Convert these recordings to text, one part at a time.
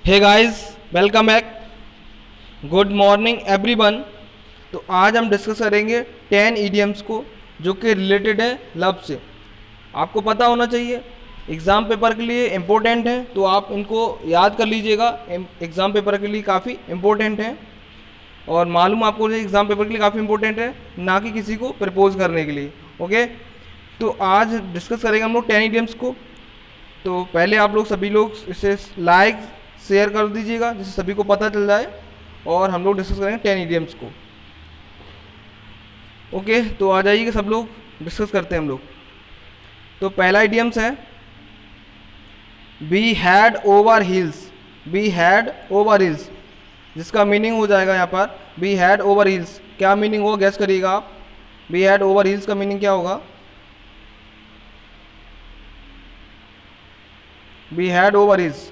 हे guys, welcome back. Good morning everyone. तो आज हम डिस्कस करेंगे 10 इडियम्स को जो कि रिलेटेड है लव से। आपको पता होना चाहिए, एग्ज़ाम पेपर के लिए इम्पोर्टेंट है, तो आप इनको याद कर लीजिएगा। एग्ज़ाम पेपर के लिए काफ़ी इम्पोर्टेंट है और मालूम आपको एग्ज़ाम पेपर के लिए काफ़ी इम्पोर्टेंट है, ना कि किसी को प्रपोज करने के लिए। ओके, तो आज डिस्कस करेंगे हम लोग 10 इडियम्स को। तो पहले आप लोग सभी लोग इसे लाइक शेयर कर दीजिएगा जिससे सभी को पता चल जाए, और हम लोग डिस्कस करेंगे 10 इडियम्स को। ओके, तो आ जाइए सब लोग डिस्कस करते हैं हम लोग। तो पहला इडियम्स है B head over hills. B head over hills, जिसका मीनिंग हो जाएगा यहाँ पर बी हैड ओवर हिल्स। क्या मीनिंग होगा गैस करिएगा आप। बी हैड ओवर हिल्स का मीनिंग क्या होगा? बी हैड ओवर हिल्स,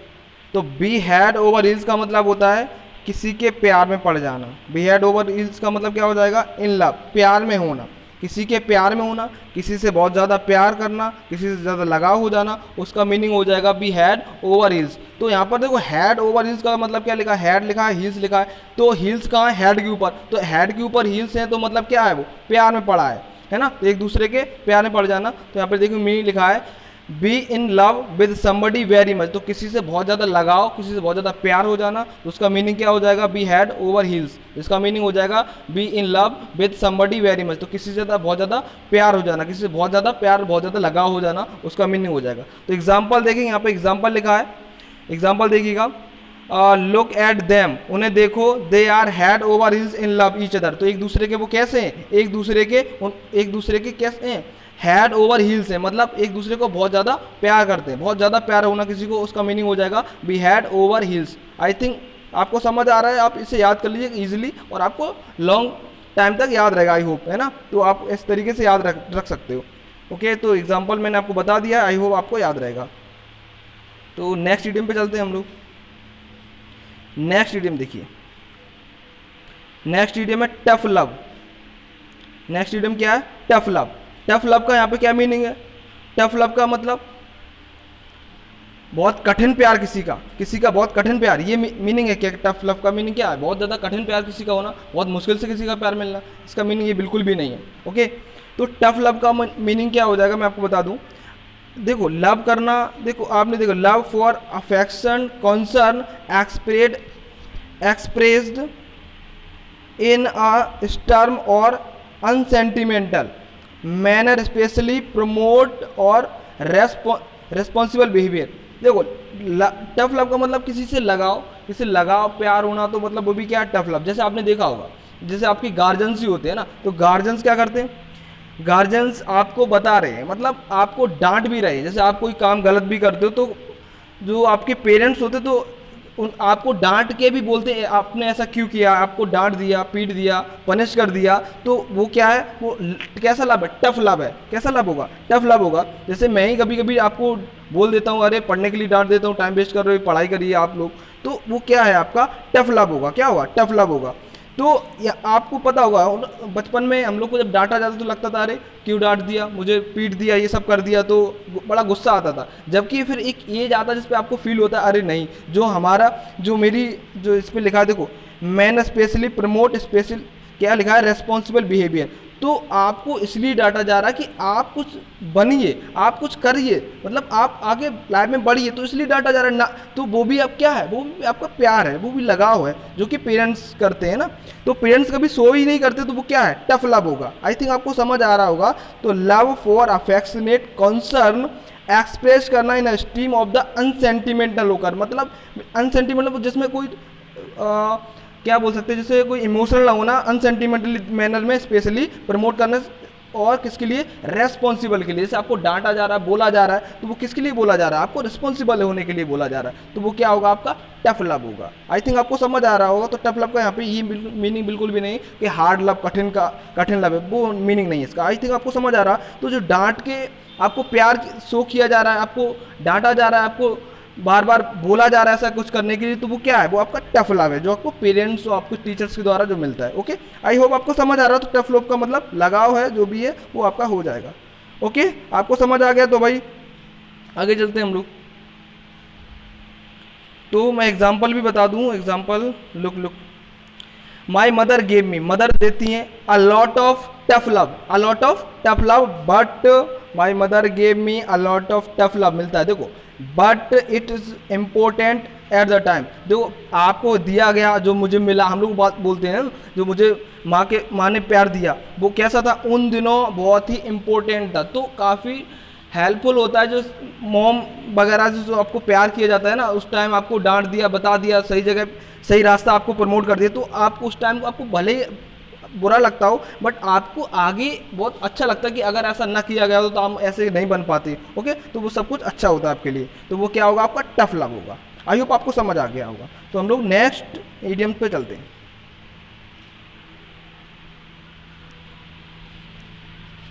तो बी हैड ओवर हिल्स का मतलब होता है किसी के प्यार में पड़ जाना। बी हैड ओवर हिल्स का मतलब क्या हो जाएगा? इन लव, प्यार में होना, किसी के प्यार में होना, किसी से बहुत ज़्यादा प्यार करना, किसी से ज़्यादा लगाव हो जाना, उसका मीनिंग हो जाएगा बी हैड ओवर हिल्स। तो यहाँ पर देखो हैड ओवर हिल्स का मतलब क्या लिखा है? हैड लिखा है, हिल्स लिखा है, तो हिल्स कहाँ है? हैड के ऊपर। तो हैड के ऊपर हिल्स है, तो मतलब क्या है? वो प्यार में पड़ा है ना। तो एक दूसरे के प्यार में पड़ जाना। तो यहाँ पर देखो मीनिंग लिखा है be in love with somebody very much, तो किसी से बहुत ज़्यादा लगाव, किसी से बहुत ज़्यादा प्यार हो जाना, तो उसका मीनिंग क्या हो जाएगा? B head over hills. इसका मीनिंग हो जाएगा be in love with somebody very much, तो किसी से बहुत ज़्यादा प्यार हो जाना, किसी से बहुत ज़्यादा प्यार, बहुत ज़्यादा लगाव हो जाना, उसका मीनिंग हो जाएगा। तो एग्जाम्पल देखेंगे, यहाँ पे एग्जाम्पल लिखा है, एग्जाम्पल देखिएगा। लुक एट देम, उन्हें देखो, they are head over heels in love each other, तो एक दूसरे के वो कैसे हैं? एक दूसरे के कैसे हैं? हैड ओवर हील्स है, मतलब एक दूसरे को बहुत ज़्यादा प्यार करते हैं, बहुत ज़्यादा प्यार होना किसी को, उसका मीनिंग हो जाएगा B head over heels. I think आपको समझ आ रहा है, आप इसे याद कर लीजिए इजीली और आपको लॉन्ग टाइम तक याद रहेगा, आई होप, है ना। तो आप इस तरीके से याद रख सकते हो। ओके, तो एग्जाम्पल मैंने आपको बता दिया, आई होप आपको याद रहेगा। तो नेक्स्ट इडियम पे चलते हैं हम लोग। नेक्स्ट इडियम देखिए, नेक्स्ट इडियम है टफ लव। नेक्स्ट इडियम क्या है? Tough love. टफ लव का यहाँ पे क्या मीनिंग है? टफ लव का मतलब बहुत कठिन प्यार, किसी का बहुत कठिन प्यार, ये मीनिंग है क्या? टफ लव का मीनिंग क्या है? बहुत ज़्यादा कठिन प्यार किसी का होना, बहुत मुश्किल से किसी का प्यार मिलना, इसका मीनिंग ये बिल्कुल भी नहीं है। ओके, तो टफ लव का मीनिंग क्या हो जाएगा मैं आपको बता दूं। देखो लव करना, देखो आपने देखो love for affection concern expressed in a stern और अनसेंटिमेंटल मैनर स्पेशली प्रमोट और रेस्पॉन्सिबल बिहेवियर। देखो टफ लव का मतलब किसी से लगाव, किसी से लगाव प्यार होना, तो मतलब वो भी क्या है? Tough love. जैसे आपने देखा होगा, जैसे आपकी गार्जियंस ही होते हैं ना, तो गार्जियंस क्या करते हैं? गार्जियंस आपको बता रहे हैं, मतलब आपको डांट भी रहे हैं, जैसे आप कोई काम गलत भी करते हो, तो जो आपके पेरेंट्स होते तो उन आपको डांट के भी बोलते हैं आपने ऐसा क्यों किया, आपको डांट दिया, पीट दिया, पनिश कर दिया, तो वो क्या है? वो कैसा लाभ है? टफ लाभ है। कैसा लाभ होगा? टफ लाभ होगा। जैसे मैं ही कभी कभी आपको बोल देता हूँ, अरे पढ़ने के लिए डांट देता हूँ, टाइम वेस्ट कर रहे हो, पढ़ाई करिए आप लोग, तो वो क्या है? आपका टफ लाभ होगा। क्या होगा? टफ लाभ होगा। तो आपको पता होगा बचपन में हम लोग को जब डांटा जाता तो लगता था अरे क्यों डांट दिया, मुझे पीट दिया, ये सब कर दिया, तो बड़ा गुस्सा आता था। जबकि फिर एक एज आता है जिस पे आपको फील होता है अरे नहीं, जो हमारा जो मेरी जो इस पर लिखा है देखो, मैन स्पेशली प्रमोट स्पेशल, क्या लिखा है? Responsible behaviour. तो आपको इसलिए डांटा जा रहा है कि आप कुछ बनिए, आप कुछ करिए, मतलब आप आगे लाइफ में बढ़िए, तो इसलिए डांटा जा रहा है ना। तो वो भी अब क्या है? वो भी आपका प्यार है, वो भी लगाव है जो कि पेरेंट्स करते हैं ना। तो पेरेंट्स कभी शो ही नहीं करते, तो वो क्या है? टफ लव होगा। आई थिंक आपको समझ आ रहा होगा। तो love for affectionate concern express करना इन स्टीम ऑफ द अनसेंटिमेंटल होकर, मतलब अनसेंटिमेंटल जिसमें कोई क्या बोल सकते हैं, जैसे कोई इमोशनल ना होना, अनसेंटिमेंटल मैनर में स्पेशली प्रमोट करना, और किसके लिए? रेस्पॉन्सिबल के लिए। जैसे आपको डांटा जा रहा है, बोला जा रहा है, तो वो किसके लिए बोला जा रहा है? आपको रिस्पॉन्सिबल होने के लिए बोला जा रहा है, तो वो क्या होगा? आपका टफ लव होगा। आई थिंक आपको समझ आ रहा होगा। तो टफ लव का यहाँ पे ये मीनिंग बिल्कुल भी नहीं कि हार्ड लव, कठिन लव है, वो मीनिंग नहीं है इसका। आई थिंक आपको समझ आ रहा। तो जो डांट के आपको प्यार शो किया जा रहा है, आपको डांटा जा रहा है, आपको बार बार बोला जा रहा है ऐसा कुछ करने के लिए, तो वो क्या है? वो आपका टफ लव है, जो आपको पेरेंट्स और आपको टीचर्स के द्वारा जो मिलता है। ओके, आई होप आपको समझ आ रहा है। तो टफ लव का मतलब लगाव है, जो भी है वो आपका हो जाएगा। ओके, आपको समझ आ गया तो भाई आगे चलते हैं हम लोग। तो मैं एग्जाम्पल भी बता दूँ, example look look, my mother gave me, mother देती हैं अ lot of tough love, a lot of tough love, but my mother gave me a lot of tough love मिलता है, देखो but it is important at the time, देखो आपको दिया गया जो मुझे मिला, हम लोग बात बोलते हैं जो मुझे माँ ने प्यार दिया वो कैसा था, उन दिनों बहुत ही इम्पोर्टेंट था। तो काफ़ी हेल्पफुल होता है जो मॉम वगैरह से जो आपको प्यार किया जाता है ना, उस टाइम आपको डांट दिया, बता दिया, सही जगह सही रास्ता आपको प्रमोट कर दिया, तो आपको उस टाइम को आपको भले ही बुरा लगता हो बट आपको आगे बहुत अच्छा लगता है कि अगर ऐसा ना किया गया हो तो हम ऐसे नहीं बन पाते। ओके, तो वो सब कुछ अच्छा होता है आपके लिए, तो वो क्या होगा, आपका टफ लव होगा। आई होप आपको समझ आ गया होगा। तो हम लोग नेक्स्ट इडियम पे चलते हैं।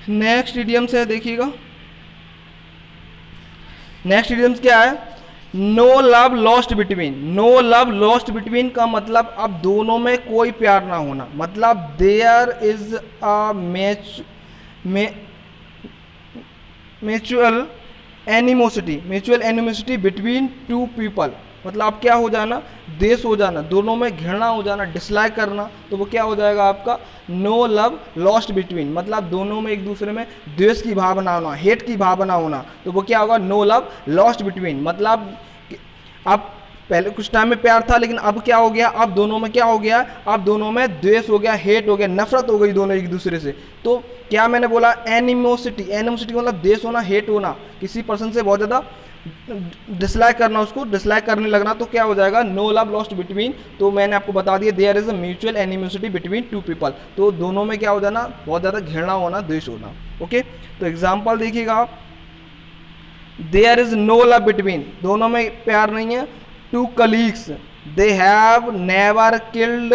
नेक्स्ट इडियम्स है, देखिएगा नेक्स्ट इडियम्स क्या है, no love lost between. No love lost between का मतलब अब दोनों में कोई प्यार ना होना, मतलब there is a mutual animosity between two people, मतलब अब क्या हो जाना, देश हो जाना, दोनों में घृणा हो जाना, डिसलाइक करना, तो वो क्या हो जाएगा आपका नो लव लॉस्ट बिटवीन, मतलब दोनों में एक दूसरे में द्वेष की भावना होना, हेट की भावना होना, तो वो क्या होगा नो लव लॉस्ट बिटवीन। मतलब अब पहले कुछ टाइम में प्यार था लेकिन अब क्या हो गया, अब दोनों में क्या हो गया, अब दोनों में द्वेष हो गया, हेट हो गया, नफरत हो गई दोनों एक दूसरे से। तो क्या मैंने बोला, एनिमोसिटी, एनिमोसिटी मतलब देश होना, हेट होना, किसी पर्सन से बहुत ज़्यादा डिसलाइक करना, उसको डिसलाइक करने लगना, तो क्या हो जाएगा नो लव लॉस्ट बिटवीन। तो मैंने आपको बता दिया there is a mutual animosity between two people, तो दोनों में क्या हो जाना, बहुत ज़्यादा घृणा होना, द्वेष होना। ओके, तो एग्जाम्पल देखिएगा आप, there is no love between, दोनों में प्यार नहीं है, two colleagues they have never killed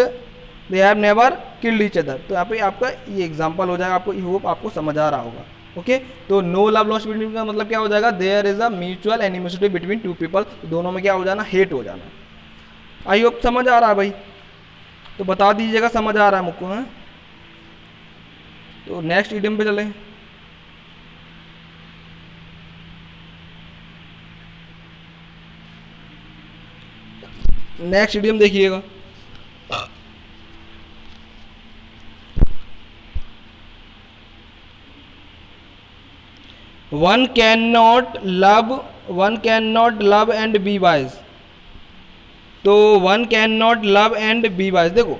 each other. तो यहाँ पे आपका ये एग्जाम्पल हो जाएगा, आपको होप आपको समझ आ रहा होगा। ओके, तो नो लव लॉस्ट बिटवीन का मतलब क्या हो जाएगा, there is a mutual animosity between two people, दोनों में क्या हो जाना, हेट हो जाना। आई होप समझ आ रहा है भाई, तो बता दीजिएगा समझ आ रहा है मुझको है। तो नेक्स्ट इडियम पे चलें। नेक्स्ट इडियम देखिएगा, one can not love and be wise. तो one can not love and be wise, देखो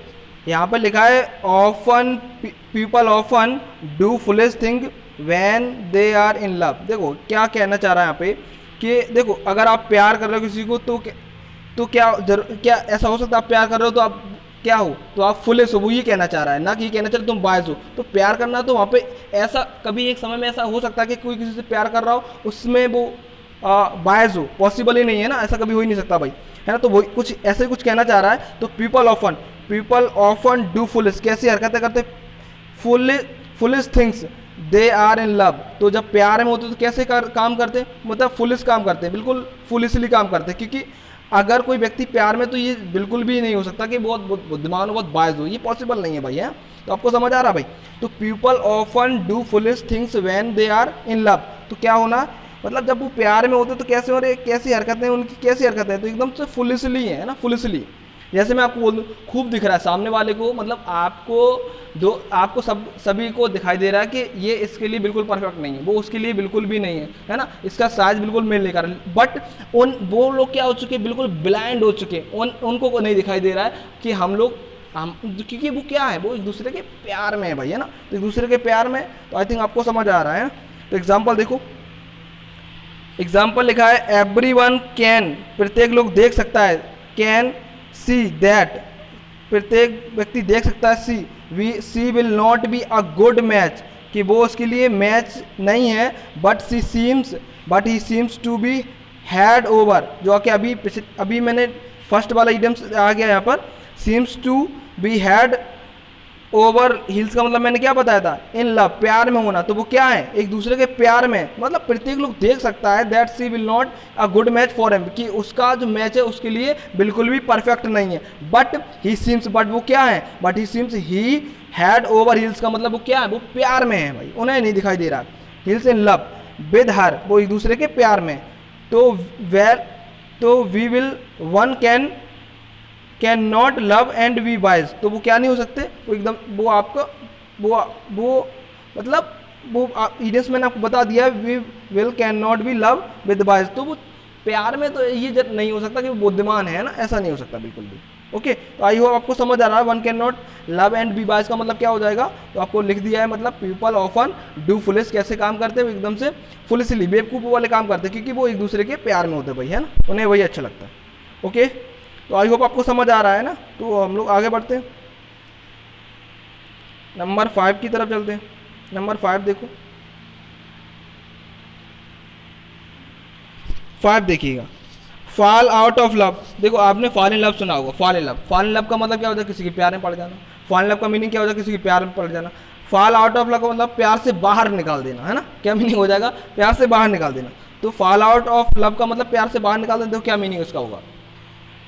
यहाँ पर लिखा है often people often do foolish thing when they are in love. देखो क्या कहना चाह रहा है यहाँ पे कि देखो अगर आप प्यार कर रहे हो किसी को तो क्या ऐसा हो सकता है आप प्यार कर रहे हो तो आप क्या हो, तो आप फुलिश हो, वो ये कहना चाह रहा है, ना कि कहना चाह रहे तुम बायस हो। तो प्यार करना तो वहाँ पे ऐसा कभी एक समय में ऐसा हो सकता है कि कोई किसी से प्यार कर रहा हो उसमें वो बायस हो, पॉसिबल ही नहीं है ना, ऐसा कभी हो ही नहीं सकता भाई, है ना। तो वो कुछ ऐसे ही कुछ कहना चाह रहा है। तो पीपल ऑफन डू फुलिश, कैसी हरकतें करते, foolish things they are in love. तो जब प्यार में होते तो कैसे काम करते, मतलब फुलिश काम करते, बिल्कुल फुलिशली काम करते, क्योंकि अगर कोई व्यक्ति प्यार में, तो ये बिल्कुल भी नहीं हो सकता कि बहुत बुद्धिमान हो, बहुत बायस हो, ये पॉसिबल नहीं है भाई, है। तो आपको समझ आ रहा भाई। तो people often do foolish things when they are in love, तो क्या होना, मतलब जब वो प्यार में होते तो कैसे हो रहे, कैसी हरकतें उनकी, कैसी हरकतें, तो एकदम से फुलिशली है ना, फुलिशली। जैसे मैं आपको बोल दूँ, खूब दिख रहा है सामने वाले को, मतलब आपको सभी को दिखाई दे रहा है कि ये इसके लिए बिल्कुल परफेक्ट नहीं है, वो उसके लिए बिल्कुल भी नहीं है ना, इसका साइज बिल्कुल मेल नहीं कर रहा, बट वो लोग क्या हो चुके हैं, बिल्कुल ब्लाइंड हो चुके हैं, उनको नहीं दिखाई दे रहा है कि हम क्योंकि वो क्या है, वो एक दूसरे के प्यार में है भाई, है ना। तो एक दूसरे के प्यार में, तो आई थिंक आपको समझ आ रहा है। तो एग्जाम्पल देखो, एग्जाम्पल लिखा है एवरीवन कैन, प्रत्येक लोग देख सकता है, कैन सी दैट, प्रत्येक व्यक्ति देख सकता है, she will not be a good match, कि वो उसके लिए मैच नहीं है, but he seems to be head over, जो कि अभी मैंने फर्स्ट वाला इडियम आ गया यहाँ पर, seems to be head over heels का मतलब मैंने क्या बताया था, इन लव, प्यार में होना। तो वो क्या है, एक दूसरे के प्यार में, मतलब प्रत्येक लोग देख सकता है that she will not a good match for him, कि उसका जो मैच है उसके लिए बिल्कुल भी परफेक्ट नहीं है, बट ही सीम्स, बट वो क्या है, but he seems he had over heels का मतलब वो क्या है, वो प्यार में है भाई, उन्हें नहीं दिखाई दे रहा, heels in love with her, वो एक दूसरे के प्यार में। तो तो we will one can not love and be wise, तो वो क्या नहीं हो सकते, वो एकदम वो आपका वो मतलब वो ईडियम्स मैंने आपको बता दिया है, we will can not be love with wise, तो वो प्यार में तो ये नहीं हो सकता कि वो बुद्धिमान है ना, ऐसा नहीं हो सकता बिल्कुल भी। ओके, तो आई होप आपको समझ आ रहा है। One can not love and be wise का मतलब क्या हो जाएगा, तो आपको लिख दिया है, मतलब पीपल ऑफन डू फुलिश, कैसे काम करते हैं वो एकदम से फुलिशली बेवकूफ़ वाले काम करते हैं, क्योंकि वो एक दूसरे के प्यार में होते हैं भाई, है ना, उन्हें वही अच्छा लगता है। ओके, तो आई होप आपको समझ आ रहा है ना। तो हम लोग आगे बढ़ते हैं, नंबर 5 की तरफ चलते हैं। नंबर 5 देखो, 5 देखिएगा, फॉल आउट ऑफ लव। देखो आपने फॉल इन लव सुना होगा, fall in love, fall in love का मतलब क्या होता है, किसी के प्यार में पड़ जाना। फॉल इन लव का मीनिंग क्या होता है, किसी के प्यार में पड़ जाना। फॉल आउट ऑफ लव का मतलब प्यार से बाहर निकाल देना, है ना, क्या मीनिंग हो जाएगा, प्यार से बाहर निकाल देना। तो फॉल आउट ऑफ लव का मतलब प्यार से बाहर निकाल देना, देखो क्या मीनिंग उसका होगा,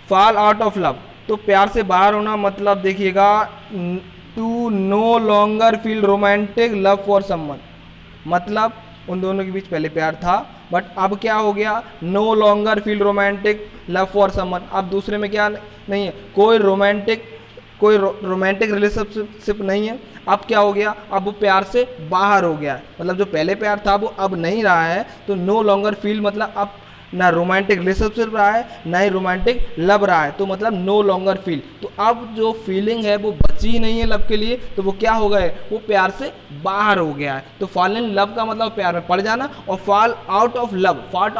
फॉल आउट ऑफ लव, तो प्यार से बाहर होना मतलब देखिएगा, to no longer feel romantic love for someone, मतलब उन दोनों के बीच पहले प्यार था, बट अब क्या हो गया, no longer feel romantic love for someone, अब दूसरे में क्या नहीं है, कोई रोमांटिक रिलेशनशिप नहीं है। अब क्या हो गया, अब वो प्यार से बाहर हो गया है, मतलब जो पहले प्यार था वो अब नहीं रहा है। तो नो लॉन्गर फील मतलब अब ना रोमांटिक रिलेशनशिप रहा है, ना ही रोमांटिक लव रहा है, तो मतलब नो लॉन्गर फील, तो अब जो फीलिंग है वो बची ही नहीं है लव के लिए, तो वो क्या हो गया है, वो प्यार से बाहर हो गया है। तो फॉल इन लव का मतलब प्यार में पड़ जाना, और fall out of love, fall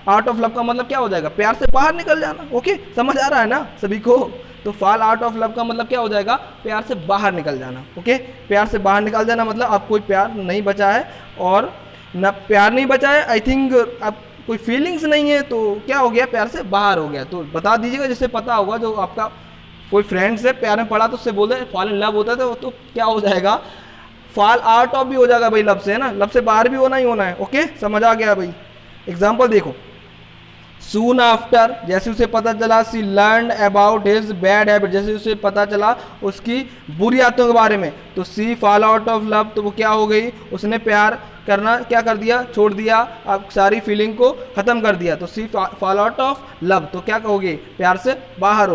out of love का मतलब क्या हो जाएगा, प्यार से बाहर निकल जाना। ओके, समझ आ रहा है ना सभी को। तो फॉल आउट ऑफ लव का मतलब क्या हो जाएगा, प्यार से बाहर निकल जाना। ओके, प्यार से बाहर निकल जाना मतलब अब कोई प्यार नहीं बचा है, और ना प्यार नहीं बचा है, आई थिंक अब कोई फीलिंग्स नहीं है, तो क्या हो गया, प्यार से बाहर हो गया। तो बता दीजिएगा, जिससे पता होगा, जो आपका कोई फ्रेंड से प्यार में पड़ा तो उससे बोल दे फॉल इन लव होता है, तो क्या हो जाएगा, फॉल आउट ऑफ भी हो जाएगा भाई लब से, है ना, लब से बाहर भी होना ही होना है। ओके, समझ आ गया भाई। एग्जाम्पल देखो, सून आफ्टर, जैसे उसे पता चला, she learn about his bad habit, जैसे उसे पता चला उसकी बुरी आदतों के बारे में, तो सी फॉल आउट ऑफ लव, तो वो क्या हो गई, उसने प्यार करना क्या कर दिया, छोड़ दिया, अब सारी फीलिंग को ख़त्म कर दिया। तो सी फॉल आउट ऑफ लव, तो क्या कहोगे, प्यार से बाहर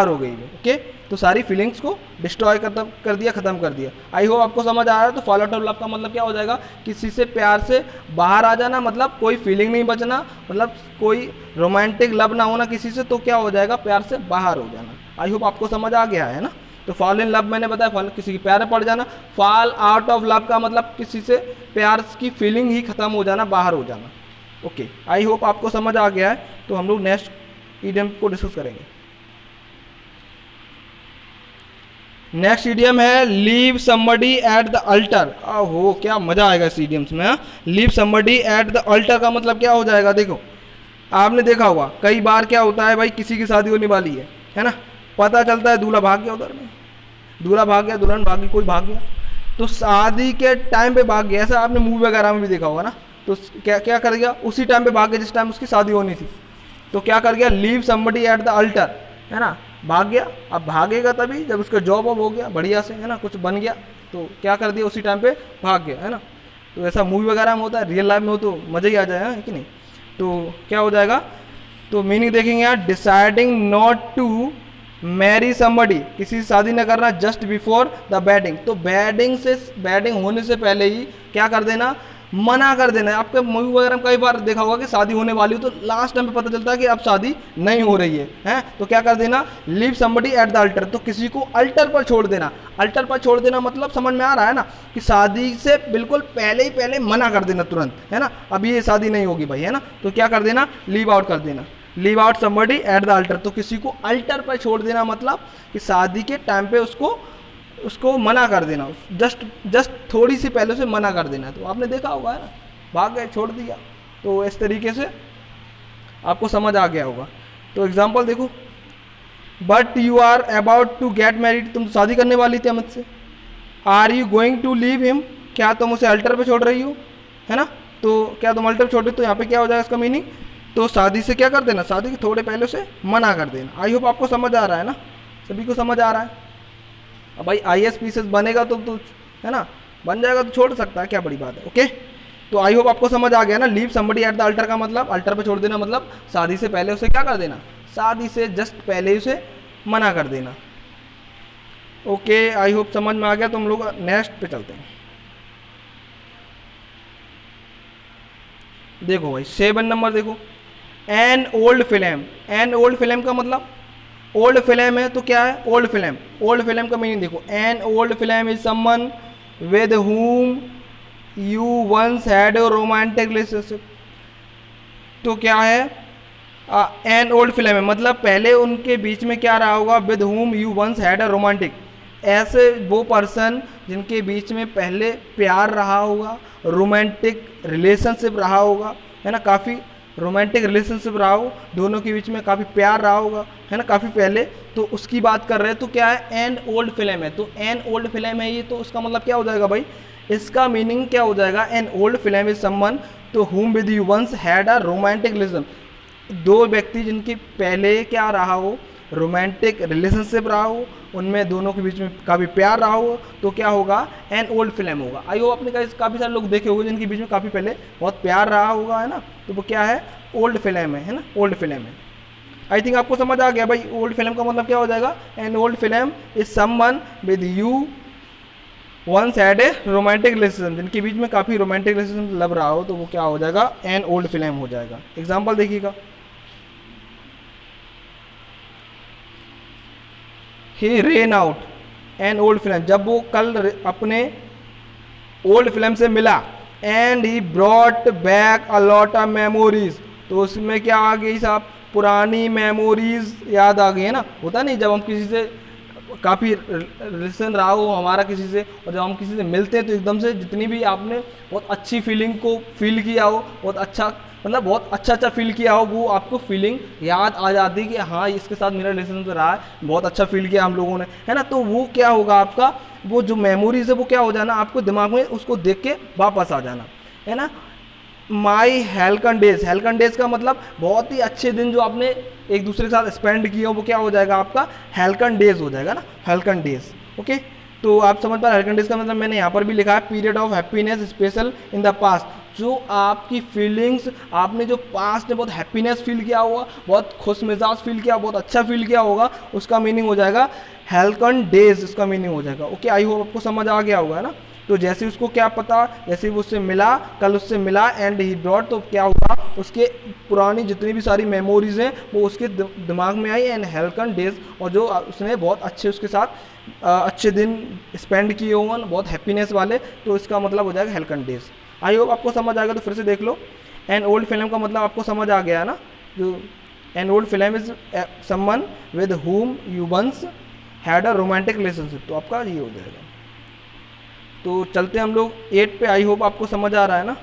हो गई वो। ओके, तो सारी फीलिंग्स को डिस्ट्रॉय कर दिया, ख़त्म कर दिया। आई होप आपको समझ आ रहा है। तो फॉल आउट ऑफ लव का मतलब क्या हो जाएगा, किसी से प्यार से बाहर आ जाना, मतलब कोई फीलिंग नहीं बचना, मतलब कोई रोमांटिक लव ना होना किसी से, तो क्या हो जाएगा, प्यार से बाहर हो जाना। आई होप आपको समझ आ गया है ना। तो फॉल इन लव मैंने बताया, फॉल किसी के प्यार में पड़ जाना। फॉल आउट ऑफ लव का मतलब किसी से प्यार की फीलिंग ही खत्म हो जाना, बाहर हो जाना। ओके, आई होप आपको समझ आ गया है। तो हम लोग नेक्स्ट ईडियम को डिस्कस करेंगे। नेक्स्ट ईडियम है leave somebody at the alter. हो क्या मजा आएगा इस ईडियम्स में। Leave somebody at the alter का मतलब क्या हो जाएगा, देखो आपने देखा होगा कई बार क्या होता है भाई, किसी की शादी होने वाली है ना, पता चलता है दूल्हा भाग गया, उधर में दूल्हा भाग गया, दुल्हन भाग गई, कोई भाग गया, तो शादी के टाइम पे भाग गया। ऐसा आपने मूवी वगैरह में भी देखा होगा ना। तो क्या कर गया, उसी टाइम पे भाग गया जिस टाइम उसकी शादी होनी थी। तो क्या कर गया, leave somebody at the alter, है ना, भाग गया। अब भागेगा तभी जब उसका जॉब वॉब हो गया बढ़िया से, है ना, कुछ बन गया, तो क्या कर दिया, उसी टाइम पे भाग गया, है ना। तो ऐसा मूवी वगैरह में होता है, रियल लाइफ में हो तो मज़ा ही आ जाएगा, है कि नहीं। तो क्या हो जाएगा, तो मीनिंग देखेंगे यहाँ, deciding not to marry somebody, किसी से शादी न करना, जस्ट बिफोर द वेडिंग, तो वेडिंग होने से पहले ही क्या कर देना, मना कर देना। आपके मूवी वगैरह में कई बार देखा होगा कि शादी होने वाली हो तो लास्ट टाइम पे पता चलता है कि अब शादी नहीं हो रही है तो क्या कर देना, leave somebody at the alter, तो किसी को अल्टर पर छोड़ देना। अल्टर पर छोड़ देना मतलब समझ में आ रहा है ना, कि शादी से बिल्कुल पहले मना कर देना तुरंत, है ना, अब ये शादी नहीं होगी भाई, है ना। तो क्या कर देना, लीव आउट कर देना, leave out somebody at the alter, तो किसी को अल्टर पर छोड़ देना मतलब कि शादी के टाइम पे उसको मना कर देना, जस्ट थोड़ी सी पहले से मना कर देना। तो आपने देखा होगा, है ना, भाग गए, छोड़ दिया। तो इस तरीके से आपको समझ आ गया होगा। तो एग्जांपल देखो, but you are about to get married, तुम शादी करने वाली थी अमित से। Are you going to leave him, क्या तुम उसे अल्टर पे छोड़ रही हो, है ना। तो क्या तुम अल्टर पे छोड़ रही, तो यहाँ पे क्या हो जाएगा इसका मीनिंग, तो शादी से क्या कर देना, शादी के थोड़े पहले से मना कर देना। आई होप आपको समझ आ रहा है ना, सभी को समझ आ रहा है। अब भाई IAS PCS बनेगा तो है ना, बन जाएगा तो छोड़ सकता है, क्या बड़ी बात है। ओके, तो आई होप आपको समझ आ गया ना। Leave somebody at the alter का मतलब अल्टर पे छोड़ देना, मतलब शादी से पहले उसे क्या कर देना, शादी से जस्ट पहले उसे मना कर देना। ओके, आई होप समझ में आ गया। तो हम लोग नेक्स्ट पे चलते हैं। देखो भाई 7 नंबर देखो, an old flame. An old flame का मतलब ओल्ड फिल्म है तो क्या है, ओल्ड फिल्म। ओल्ड फिल्म का मीनिंग देखो, an old flame is someone with whom you once had a romantic relationship. तो क्या है, एन ओल्ड फिल्म है मतलब पहले उनके बीच में क्या रहा होगा, with whom you once had a romantic, ऐसे वो पर्सन जिनके बीच में पहले प्यार रहा होगा, रोमांटिक रिलेशनशिप रहा होगा, है ना, काफ़ी रोमांटिक रिलेशनशिप रहा हो, दोनों के बीच में काफ़ी प्यार रहा होगा, है ना, काफ़ी पहले, तो उसकी बात कर रहे हैं। तो क्या है, एन ओल्ड फिल्म है। तो एन ओल्ड फिल्म है ये, तो उसका मतलब क्या हो जाएगा भाई, इसका मीनिंग क्या हो जाएगा, an old flame is someone to whom with you once had a romantic relation. दो व्यक्ति जिनकी पहले क्या रहा हो, रोमांटिक रिलेशनशिप रहा हो, उनमें दोनों के बीच में काफ़ी प्यार रहा हो, तो क्या होगा, एन ओल्ड फिल्म होगा। आई होप आपने काफ़ी सारे लोग देखे होंगे जिनके बीच में काफ़ी पहले बहुत प्यार रहा होगा, है ना, तो वो क्या है, ओल्ड फिल्म है ना, ओल्ड फिल्म है। आई थिंक आपको समझ आ गया भाई, ओल्ड फिल्म का मतलब क्या हो जाएगा, an old flame is someone with you once had a romantic relation, जिनके बीच में काफ़ी रोमांटिक रिलेशन लव रहा हो, तो वो क्या हो जाएगा, एन ओल्ड फिल्म हो जाएगा। एग्जाम्पल देखिएगा, he ran out an old flame, जब वो कल अपने ओल्ड फिल्म से मिला, and he brought back a lot of memories, तो उसमें क्या आ गई साहब, पुरानी मेमोरीज याद आ गई, है ना। होता नहीं जब हम किसी से काफ़ी रिलेशन रहा हो हमारा किसी से, और जब हम किसी से मिलते हैं तो एकदम से जितनी भी आपने बहुत अच्छी फीलिंग को फील किया हो, बहुत अच्छा मतलब बहुत अच्छा फील किया हो, वो आपको फीलिंग याद आ जाती है कि हाँ इसके साथ मेरा रिलेशन रहा है, बहुत अच्छा फील किया हम लोगों ने, है ना। तो वो क्या होगा, आपका वो जो मेमोरीज है वो क्या हो जाना, आपको दिमाग में उसको देख के वापस आ जाना, है ना। माई हेल्कन डेज, हेल्कन डेज का मतलब बहुत ही अच्छे दिन जो आपने एक दूसरे के साथ स्पेंड किए हो, वो क्या हो जाएगा, आपका हेल्कन डेज हो जाएगा ना, हेल्कन डेज। ओके, तो आप समझ पा रहे, हेल्कन डेज का मतलब मैंने यहाँ पर भी लिखा है, period of happiness special in the past, जो आपकी फीलिंग्स, आपने जो पास्ट में बहुत हैप्पीनेस फील किया होगा, बहुत खुश मिजाज फील किया, बहुत अच्छा फील किया होगा, उसका मीनिंग हो जाएगा हेल्कन डेज, उसका मीनिंग हो जाएगा। ओके, आई होप आपको समझ आ गया होगा, है ना। तो जैसे उसको क्या पता, जैसे वो उससे मिला, कल उससे मिला, एंड ही ब्रॉट, तो क्या हुआ, उसके पुरानी जितनी भी सारी मेमोरीज हैं वो उसके दिमाग में आई, एंड हेल्कन डेज, और जो उसने बहुत अच्छे उसके साथ अच्छे दिन स्पेंड किए होंगे, बहुत हैप्पीनेस वाले, तो इसका मतलब हो जाएगा हेल्कन डेज। आई होप आपको समझ आ गया। तो फिर से देख लो, एन ओल्ड फिल्म का मतलब आपको समझ आ गया है ना, जो an old flame is someone with whom you once had a romantic relationship, तो आपका ये हो जाएगा। तो चलते हम लोग 8 पे। आई होप आपको समझ आ रहा है ना।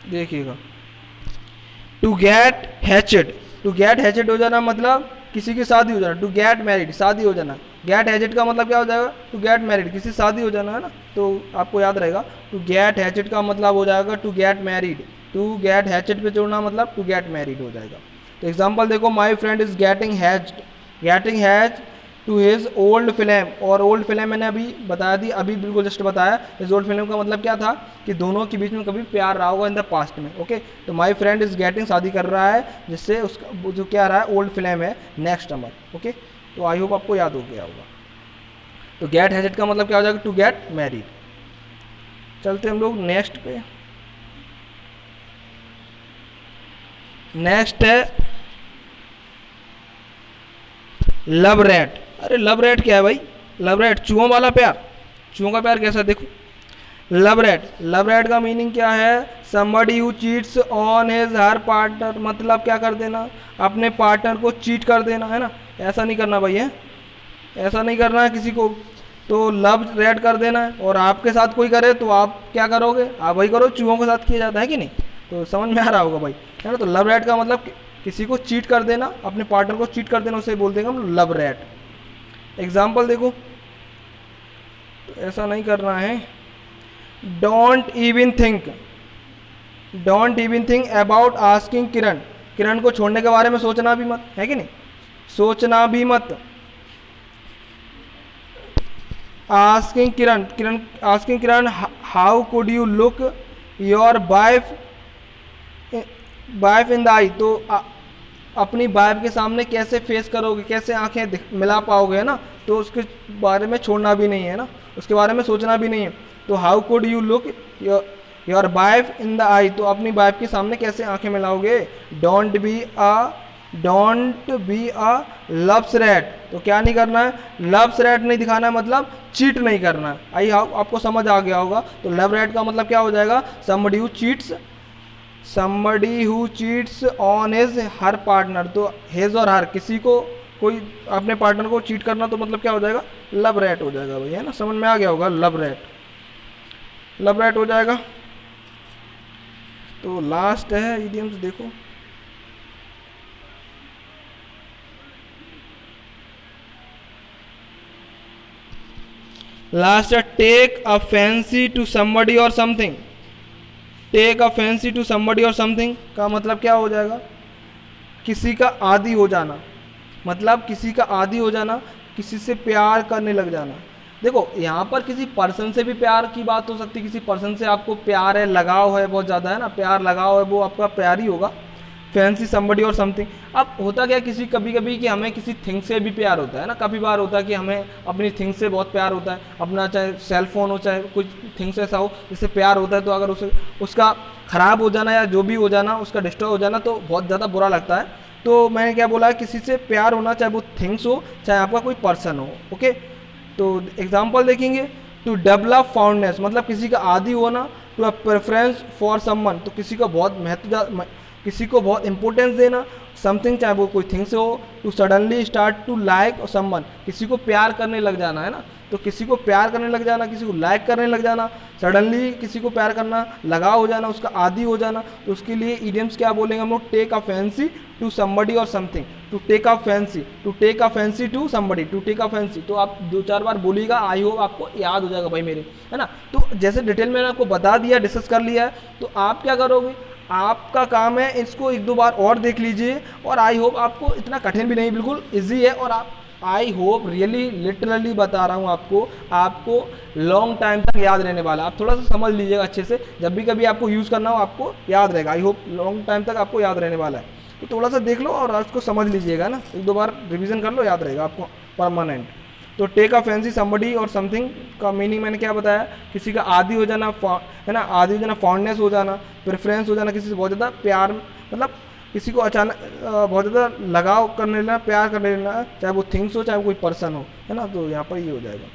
देखिएगा, टू गेट हैचेड, टू गेट हैचेड हो जाना मतलब किसी की शादी हो जाना, टू गेट मैरिड शादी हो जाना, गेट हैचेड का मतलब क्या हो जाएगा, टू गेट मैरिड किसी शादी हो जाना, है ना। तो आपको याद रहेगा, टू गेट हैचेड का मतलब हो जाएगा to get married, to get hitched पे जोड़ना मतलब टू गेट मैरिड हो जाएगा। तो एग्जाम्पल देखो, my friend is getting hitched, getting hitch to his old flame, और ओल्ड फिल्म मैंने अभी बता दी, अभी बिल्कुल जस्ट बताया। इस ओल्ड फिल्म का मतलब क्या था कि दोनों के बीच में कभी प्यार रहा होगा इन द पास्ट में। ओके, तो माई फ्रेंड इज गेटिंग शादी कर रहा है, जिससे उसका जो क्या रहा है, ओल्ड फिल्म है, नेक्स्ट नंबर। ओके, तो आई होप आपको याद हो गया होगा। तो गेट हैजेड का मतलब क्या हो जाएगा, टू गेट मैरिड। चलते हम लोग नेक्स्ट पे। नेक्स्ट है लव रेट। अरे लव रेट क्या है भाई, लव रेट चूहों वाला प्यार, चूहों का प्यार कैसा, देखो लव रेट, लव रेट का मीनिंग क्या है, somebody who cheats on his her partner, मतलब क्या कर देना, अपने पार्टनर को चीट कर देना, है ना। ऐसा नहीं करना भाई, है ऐसा नहीं करना है किसी को, तो लव रेट कर देना है। और आपके साथ कोई करे तो आप क्या करोगे, आप वही करो चूहों के साथ किया जाता है कि नहीं, तो समझ में आ रहा होगा भाई, है ना। तो लव रेट का मतलब किसी को चीट कर देना, अपने पार्टनर को चीट कर देना, उसे बोल देंगे हम लव रेट। एग्जाम्पल देखो, तो ऐसा नहीं करना है, don't even think, don't even think about asking Kiran, Kiran को छोड़ने के बारे में सोचना भी मत, है कि नहीं, सोचना भी मत। asking Kiran, how could you look your wife in the eye? तो अपनी वाइफ के सामने कैसे फेस करोगे, कैसे आंखें मिला पाओगे, है ना। तो उसके बारे में छोड़ना भी नहीं है ना, उसके बारे में सोचना भी नहीं है। तो how could you look your wife in the eye, तो अपनी वाइफ के सामने कैसे आंखें मिलाओगे। Don't be a loves rat, तो क्या नहीं करना है, लव्स रैट नहीं दिखाना है, मतलब चीट नहीं करना है। आई आपको समझ आ गया होगा। तो लव रैट का मतलब क्या हो जाएगा, somebody who cheats on his her partner. तो his और हर, किसी को, कोई अपने पार्टनर को चीट करना, तो मतलब क्या हो जाएगा, लव रैट हो जाएगा भाई, है ना। समझ में आ गया होगा, लव रैट हो जाएगा। तो लास्ट है इडियम्स, देखो लास्ट है take a fancy to somebody और something. Take a fancy to somebody और समथिंग का मतलब क्या हो जाएगा, किसी का आदी हो जाना, मतलब किसी का आदी हो जाना, किसी से प्यार करने लग जाना। देखो यहाँ पर किसी पर्सन से भी प्यार की बात हो सकती है, किसी पर्सन से आपको प्यार है, लगाव है बहुत ज़्यादा, है ना, प्यार लगाव है, वो आपका प्यार ही होगा। फैंसी समबडी और समथिंग। अब होता क्या, किसी कभी कभी कि हमें किसी थिंग से भी प्यार होता है ना, काफ़ी बार होता है कि हमें अपनी थिंग से बहुत प्यार होता है, अपना चाहे सेल फोन हो, चाहे कुछ थिंग्स ऐसा हो जिससे प्यार होता है। तो अगर उसका ख़राब हो जाना या जो भी हो जाना, उसका डिस्ट्रॉय हो जाना, तो बहुत ज़्यादा बुरा लगता है। तो मैंने क्या बोला है, किसी से प्यार होना, चाहे वो थिंग्स हो, चाहे आपका कोई पर्सन हो। ओके, तो एग्जाम्पल देखेंगे। टू डेवलप फाउंडनेस, मतलब किसी का आदी होना। To a preference for someone, तो किसी को बहुत महत्व, किसी को बहुत इंपॉर्टेंस देना। समथिंग, चाहे वो कोई थिंग से हो। To suddenly start to like someone, किसी को प्यार करने लग जाना, है ना। तो किसी को प्यार करने लग जाना, किसी को लाइक करने लग जाना, सडनली किसी को प्यार करना, लगाव हो जाना, उसका आदी हो जाना। तो उसके लिए इडियम्स क्या बोलेंगे हम लोग, take a fancy to somebody और something. To take a fancy to somebody, to take a fancy. तो आप 2-4 बार बोलिएगा, आई होप आपको याद हो जाएगा भाई मेरे, है ना। तो जैसे डिटेल मैंने आपको बता दिया, डिस्कस कर लिया है, तो आप क्या करोगे, आपका काम है इसको 1-2 बार और देख लीजिए। और आई होप आपको इतना कठिन भी नहीं, बिल्कुल इजी है। और आप, आई होप रियली लिटरली बता रहा हूँ आपको लॉन्ग टाइम तक याद रहने वाला है। आप थोड़ा सा समझ लीजिएगा अच्छे से, जब भी कभी आपको यूज़ करना हो आपको याद रहेगा। आई होप लॉन्ग टाइम तक आपको याद रहने वाला है। तो थोड़ा सा देख लो और उसको समझ लीजिएगा ना, 1-2 बार रिविजन कर लो, याद रहेगा आपको परमानेंट। तो टेक अ फैंसी समबडी और समथिंग का मीनिंग मैंने क्या बताया, किसी का आदी हो जाना, है ना, आदी हो जाना, फाउंडनेस हो जाना, प्रेफरेंस हो जाना, किसी से बहुत ज़्यादा प्यार, मतलब किसी को अचानक बहुत ज़्यादा लगाव करने लेना, प्यार करने लेना, चाहे वो थिंग्स हो, चाहे वो कोई पर्सन हो, है ना। तो यहाँ पर ये हो जाएगा।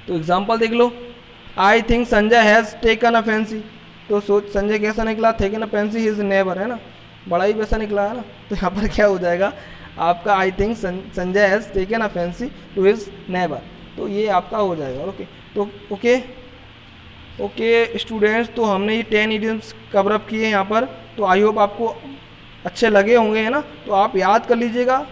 तो एग्जाम्पल देख लो। I think Sanjay has taken a fancy, तो सोच संजय कैसा निकला, taken a fancy his neighbour, है ना, बड़ा ही वैसा निकला, है ना। तो यहाँ पर क्या हो जाएगा आपका, I think Sanjay has taken a fancy to his neighbour. तो ये आपका हो जाएगा। ओके, तो ओके स्टूडेंट्स, तो हमने ये 10 इडियम्स कवर अप किए यहाँ पर। तो आई होप आपको अच्छे लगे होंगे, है ना। तो आप याद कर लीजिएगा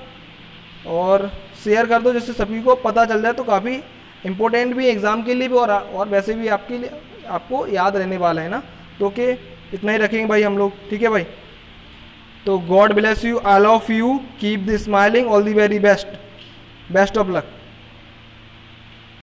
और शेयर कर दो, जिससे सभी को पता चल जाए। तो काफ़ी इंपॉर्टेंट भी एग्ज़ाम के लिए भी और वैसे भी आपके लिए, आपको याद रहने वाला है ना। तो ओके, इतना ही रखेंगे भाई हम लोग, ठीक है भाई। तो God bless you, all of you, keep the smiling, all the very best of luck.